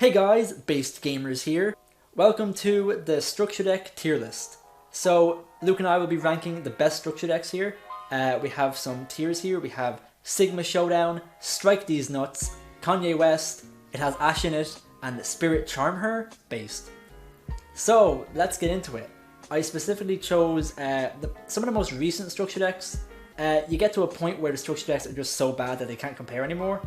Hey guys, Based Gamers here. Welcome to the structure deck tier list. So Luke and I will be ranking the best structure decks here. We have some tiers here. We have Sigma Showdown, Strike These Nuts, Kanye West, it has Ash in it, and Spirit Charm Her based. So let's get into it. I specifically chose some of the most recent structure decks. You get to a point where the structure decks are just so bad that they can't compare anymore.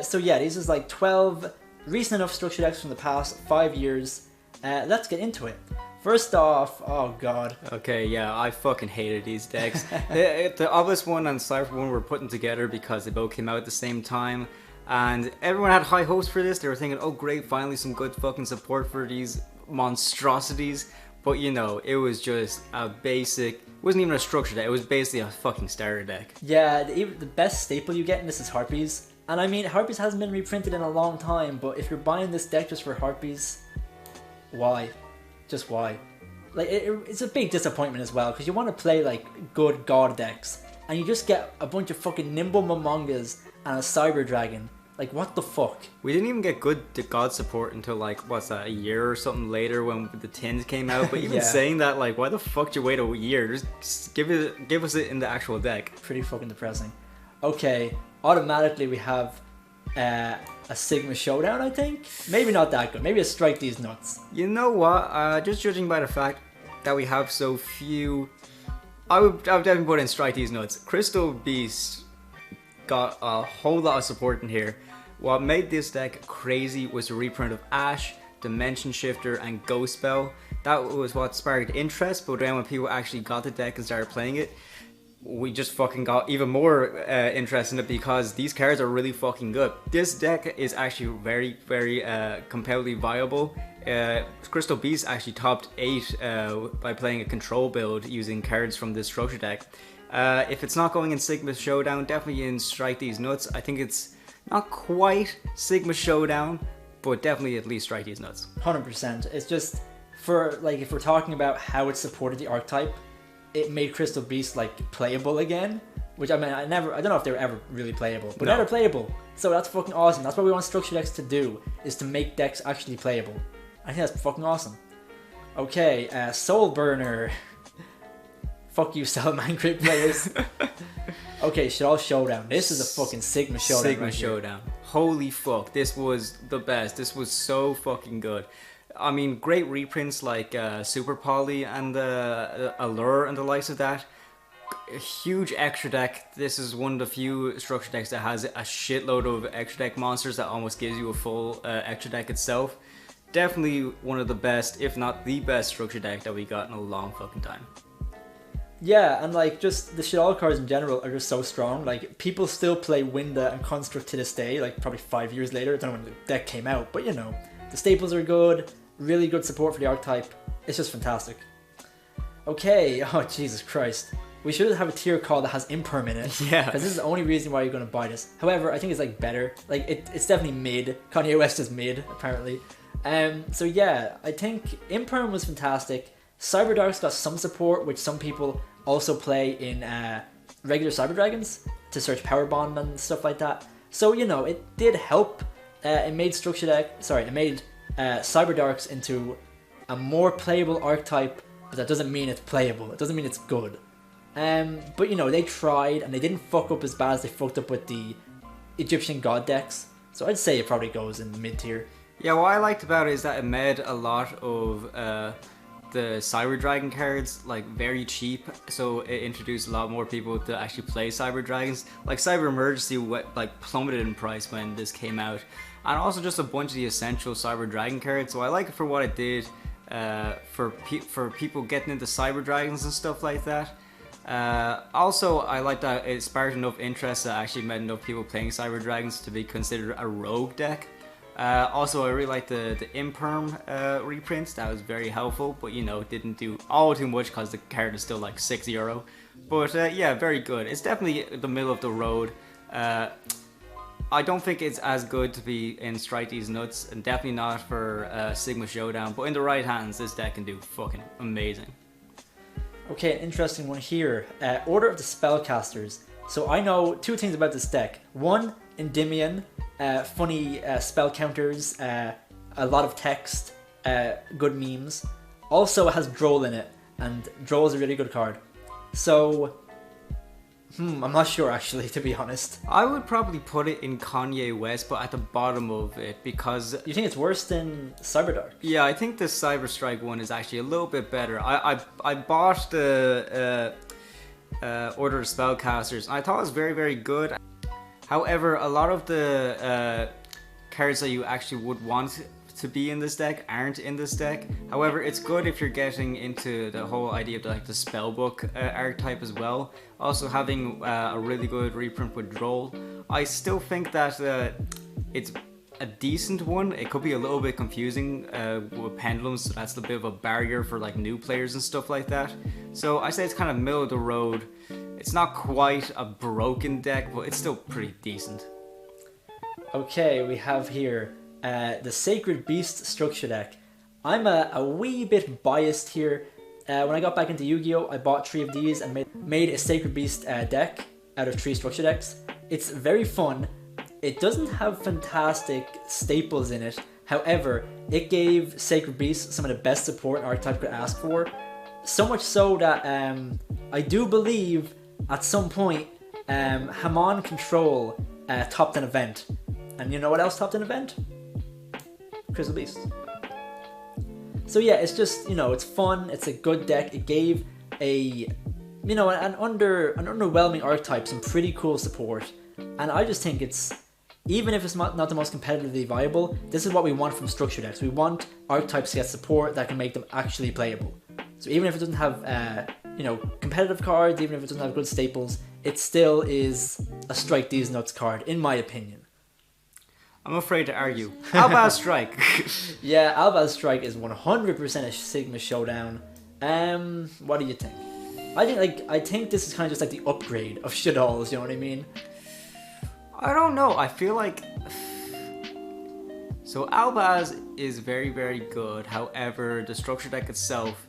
So yeah, these is like 12 recent enough structure decks from the past 5 years. Let's get into it. First off, oh god. Okay, yeah, I fucking hated these decks. the Obelisk one and Cypher one were putting together because they both came out at the same time. And everyone had high hopes for this. They were thinking, oh great, finally some good fucking support for these monstrosities. But you know, it was just a basic, it wasn't even a structure deck, it was basically a fucking starter deck. Yeah, the best staple you get in this is Harpies. And I mean, Harpies hasn't been reprinted in a long time, but if you're buying this deck just for Harpies, why? Just why? Like, it's a big disappointment as well, because you want to play like good god decks, and you just get a bunch of fucking Nimble Momongas and a Cyber Dragon. Like, what the fuck? We didn't even get good god support until like, what's that, a year or something later when the tins came out. But even Yeah. saying that, like, why the fuck did you wait a year? Just give us it in the actual deck. Pretty fucking depressing. Okay, automatically we have a Sigma Showdown, I think? Maybe not that good. Maybe a Strike These Nuts. You know what? Just judging by the fact that we have so few, I would definitely put in Strike These Nuts. Crystal Beast got a whole lot of support in here. What made this deck crazy was the reprint of Ash, Dimension Shifter, and Ghost Spell. That was what sparked interest, but then when people actually got the deck and started playing it, we just fucking got even more interest in it because these cards are really fucking good. This deck is actually very, very competitively viable. Crystal Beast actually topped 8 by playing a control build using cards from this structure deck. If it's not going in Sigma Showdown, definitely in Strike These Nuts. I think it's not quite Sigma Showdown, but definitely at least Strike These Nuts. 100%. It's just, for like, if we're talking about how it supported the archetype, it made Crystal Beast like playable again. Which I mean, I don't know if they were ever really playable, but now they're playable. So that's fucking awesome. That's what we want structure decks to do, is to make decks actually playable. I think that's fucking awesome. Okay, Soul Burner. Fuck you, Salman Grid players. Okay, Shaddoll Showdown. This is a fucking Sigma Showdown. Sigma Showdown. Holy fuck, this was the best. This was so fucking good. I mean, great reprints like Super Poly and Allure and the likes of that. A huge extra deck. This is one of the few structure decks that has a shitload of extra deck monsters that almost gives you a full extra deck itself. Definitely one of the best, if not the best structure deck that we got in a long fucking time. Yeah, and like, just the Shaddoll cards in general are just so strong. Like, people still play Winda and Construct to this day, like probably 5 years later. I don't know when the deck came out, but you know, the staples are good, really good support for the archetype. It's just fantastic. Okay, oh Jesus Christ. We should have a tier call that has Imperm in it. Yeah. Because this is the only reason why you're going to buy this. However, I think it's like better. Like, it's definitely mid. Kanye West is mid, apparently. So yeah, I think Imperm was fantastic. Cyberdark's got some support, which some people also play in regular Cyber Dragons to search Power Bond and stuff like that. So, you know, it did help. It made Cyberdarks into a more playable archetype, but that doesn't mean it's playable. It doesn't mean it's good. But you know, they tried and they didn't fuck up as bad as they fucked up with the Egyptian god decks. So I'd say it probably goes in the mid tier. Yeah, what I liked about it is that it made a lot of the Cyber Dragon cards like very cheap, so it introduced a lot more people to actually play Cyber Dragons. Like Cyber Emergency like plummeted in price when this came out, and also just a bunch of the essential Cyber Dragon cards. So I like it for what it did for people getting into Cyber Dragons and stuff like that. Also, I like that it sparked enough interest that actually made enough people playing Cyber Dragons to be considered a rogue deck. Also, I really like the Imperm reprints. That was very helpful, but you know, didn't do all too much because the card is still like €6. But yeah, very good. It's definitely the middle of the road. I don't think it's as good to be in Strike These Nuts, and definitely not for Sigma Showdown, but in the right hands, this deck can do fucking amazing. Okay, an interesting one here. Order of the Spellcasters. So I know 2 things about this deck. One, Endymion, funny spell counters, a lot of text, good memes. Also, it has Droll in it, and Droll is a really good card. So, I'm not sure actually, to be honest. I would probably put it in Kanye West, but at the bottom of it, because... You think it's worse than Cyberdark? Yeah, I think the Cyberstrike one is actually a little bit better. I bought the Order of Spellcasters, and I thought it was very, very good. However, a lot of the cards that you actually would want to be in this deck aren't in this deck. However, it's good if you're getting into the whole idea of like the spellbook archetype as well. Also having a really good reprint with Droll. I still think that it's a decent one. It could be a little bit confusing with pendulums, so that's a bit of a barrier for like new players and stuff like that. So I say it's kind of middle of the road. It's not quite a broken deck, but it's still pretty decent. Okay, we have here the Sacred Beast structure deck. I'm a wee bit biased here. When I got back into Yu-Gi-Oh, I bought 3 of these and made a Sacred Beast deck out of 3 structure decks. It's very fun. It doesn't have fantastic staples in it. However, it gave Sacred Beast some of the best support an archetype could ask for. So much so that I do believe at some point Hamon Control topped an event. And you know what else topped an event? Crystal Beast. So yeah, it's just, it's fun, it's a good deck. It gave an underwhelming archetype some pretty cool support. And I just think it's, even if it's not the most competitively viable, this is what we want from structure decks. We want archetypes to get support that can make them actually playable. So even if it doesn't have, competitive cards, even if it doesn't have good staples, it still is a Strike These Nuts card, in my opinion. I'm afraid to argue. Albaz Strike. Yeah, Albaz Strike is 100% a Sigma Showdown. What do you think? I think this is kind of just like the upgrade of Shaddolls, you know what I mean? I don't know. I feel like... So Albaz is very, very good. However, the structure deck itself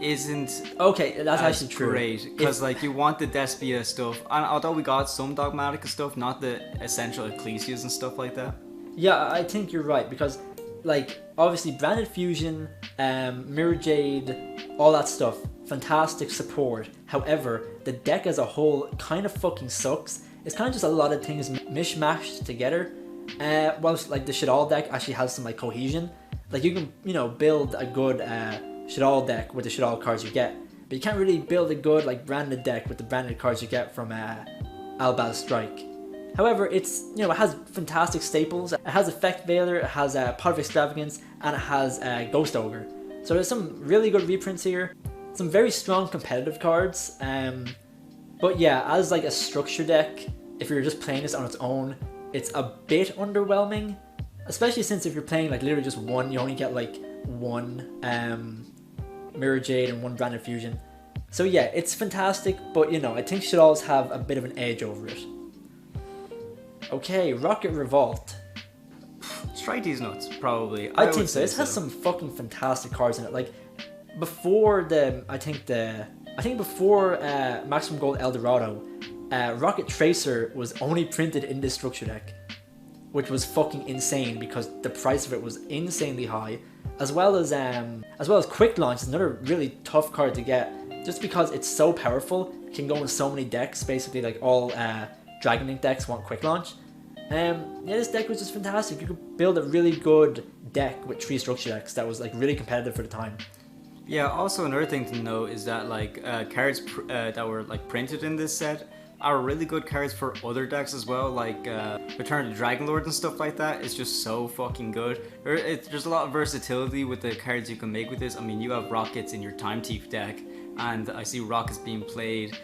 isn't okay, that's actually true. Great, because like you want the Despia stuff, and although we got some Dogmatica stuff, not the essential Ecclesias and stuff like that. Yeah, I think you're right, because like obviously Branded Fusion, Mirror Jade, all that stuff, fantastic support. However, the deck as a whole kind of fucking sucks. It's kind of just a lot of things mishmashed together. Whilst like the Shaddol deck actually has some like cohesion. Like you can build a good Shaddol deck with the Shaddol cards you get, but you can't really build a good like branded deck with the branded cards you get from Albaz Strike. However, it's it has fantastic staples. It has Effect Veiler, it has Pot of Extravagance, and it has Ghost Ogre. So there's some really good reprints here, some very strong competitive cards. But yeah, as like a structure deck, if you're just playing this on its own, it's a bit underwhelming. Especially since if you're playing like literally just one, you only get like one Mirror Jade and one Branded Fusion. So yeah, it's fantastic, but I think Shaddolls have a bit of an edge over it. Okay, Rocket Revolt. Strike These Nuts, probably. I think so. This has some fucking fantastic cards in it. Like before before Maximum Gold Eldorado, Rocket Tracer was only printed in this structure deck, which was fucking insane because the price of it was insanely high. As well as Quick Launch is another really tough card to get, just because it's so powerful. It can go in so many decks. Basically, like all Dragon Link decks want Quick Launch. Yeah, this deck was just fantastic. You could build a really good deck with 3 structure decks that was like really competitive for the time. Yeah. Also, another thing to note is that like cards that were like printed in this set are really good cards for other decks as well, like Return to Dragonlord and stuff like that. It's just so fucking good. There's a lot of versatility with the cards you can make with this. I mean, you have Rockets in your Time Thief deck, and I see Rockets being played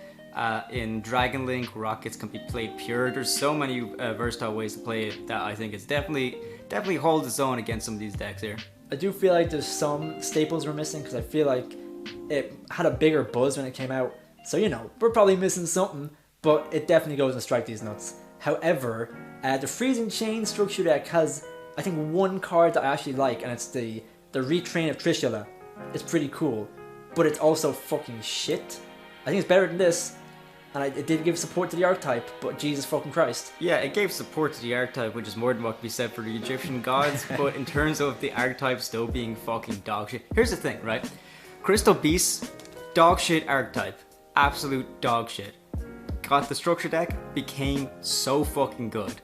in Dragon Link. Rockets can be played pure. There's so many versatile ways to play it that I think it's definitely holds its own against some of these decks here. I do feel like there's some staples we're missing, because I feel like it had a bigger buzz when it came out. So we're probably missing something. But it definitely goes and Strike These Nuts. However, the Freezing Chain structure deck has, I think, one card that I actually like, and it's the Retrain of Trishula. It's pretty cool, but it's also fucking shit. I think it's better than this, and it did give support to the archetype, but Jesus fucking Christ. Yeah, it gave support to the archetype, which is more than what can be said for the Egyptian gods, but in terms of the archetype still being fucking dog shit. Here's the thing, right? Crystal Beasts, dog shit archetype. Absolute dog shit. Got the structure deck, became so fucking good.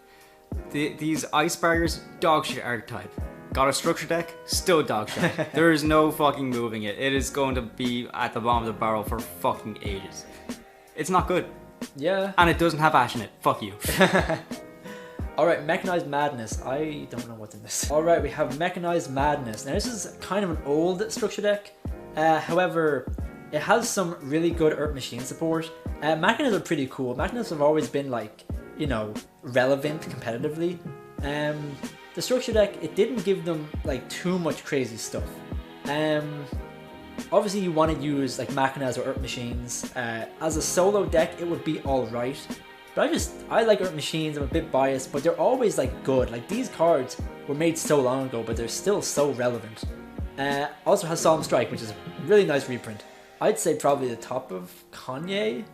These ice barriers, dog shit archetype. Got a structure deck, still dog shit. There is no fucking moving it. It is going to be at the bottom of the barrel for fucking ages. It's not good. Yeah. And it doesn't have ash in it. Fuck you. Alright, Mechanized Madness. I don't know what's in this. Alright, we have Mechanized Madness. Now this is kind of an old structure deck. However, it has some really good Earth Machine support. Machinists are pretty cool. Machinists have always been like, you know, relevant competitively. The structure deck, it didn't give them like too much crazy stuff. Obviously you want to use like Machinas or Earth Machines. As a solo deck, it would be alright. But I like Earth Machines, I'm a bit biased, but they're always like good. Like these cards were made so long ago, but they're still so relevant. Also has Solemn Strike, which is a really nice reprint. I'd say probably the top of Kanye,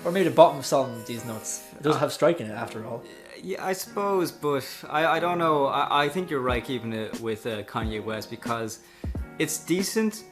or maybe the bottom of Solemn These Nuts. It does have Strike in it after all. Yeah, I suppose, but I don't know. I think you're right keeping it with Kanye West because it's decent.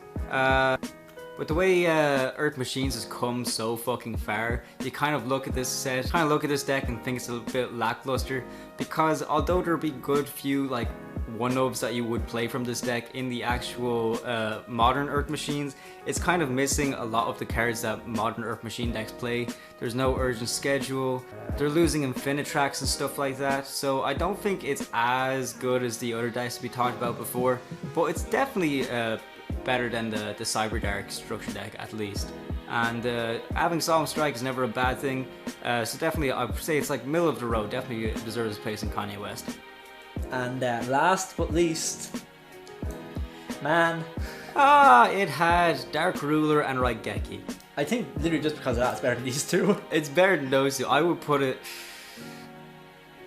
But the way Earth Machines has come so fucking far, you kind of look at this set, kind of look at this deck and think it's a bit lackluster because although there'll be good few like one-ups that you would play from this deck in the actual modern Earth Machines, it's kind of missing a lot of the cards that modern Earth Machine decks play. There's no urgent schedule, they're losing Infinitracks and stuff like that, so I don't think it's as good as the other decks we talked about before, but it's definitely better than the Cyber Dark structure deck at least. And having Solemn Strike is never a bad thing, so definitely I would say it's like middle of the road, definitely deserves a place in Kanye West. And last but least, man. It had Dark Ruler and Raigeki. I think literally just because of that, it's better than these two. It's better than those two. I would put it...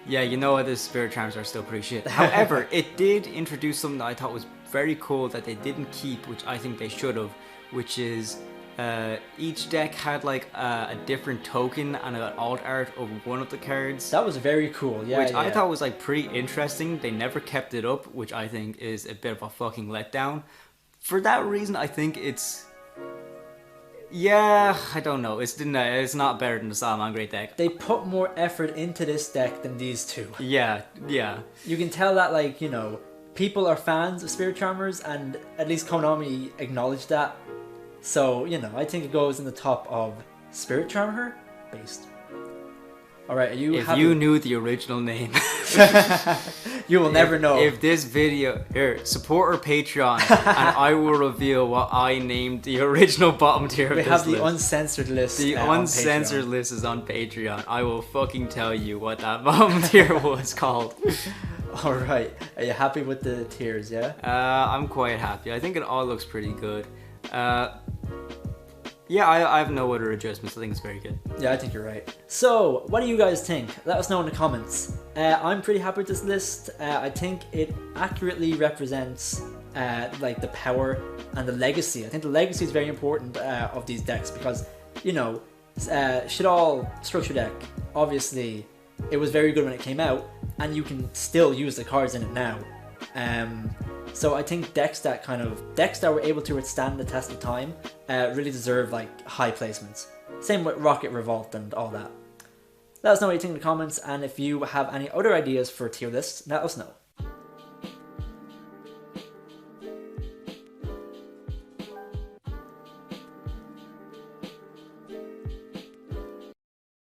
Yeah, you know what, the Spirit Charms are still pretty shit. However, it did introduce something that I thought was very cool that they didn't keep, which I think they should have, which is each deck had like a different token and an alt art of one of the cards. That was very cool, yeah. Which I thought was like pretty interesting. They never kept it up, which I think is a bit of a fucking letdown. For that reason, I think it's... Yeah, I don't know. It's not better than the Salaman Great deck. They put more effort into this deck than these two. Yeah. You can tell that, like, you know, people are fans of Spirit Charmers, and at least Konami acknowledged that. So, you know, I think it goes in the top of Spirit Charmer based. Alright, If you knew the original name, you will never know. If this video, here, support our Patreon, and I will reveal what I named the original bottom tier of this list. We have the uncensored list. The uncensored list is on Patreon. I will fucking tell you what that bottom tier was called. Alright, are you happy with the tiers, yeah? I'm quite happy. I think it all looks pretty good. Yeah, I have no other adjustments. I think it's very good. Yeah, I think you're right. So, what do you guys think? Let us know in the comments. I'm pretty happy with this list. I think it accurately represents like the power and the legacy. I think the legacy is very important of these decks because, you know, Shaddoll Structure Deck, obviously, it was very good when it came out, and you can still use the cards in it now. So I think decks that were able to withstand the test of time really deserve like high placements. Same with Rocket Revolt and all that. Let us know what you think in the comments, and if you have any other ideas for tier lists, let us know.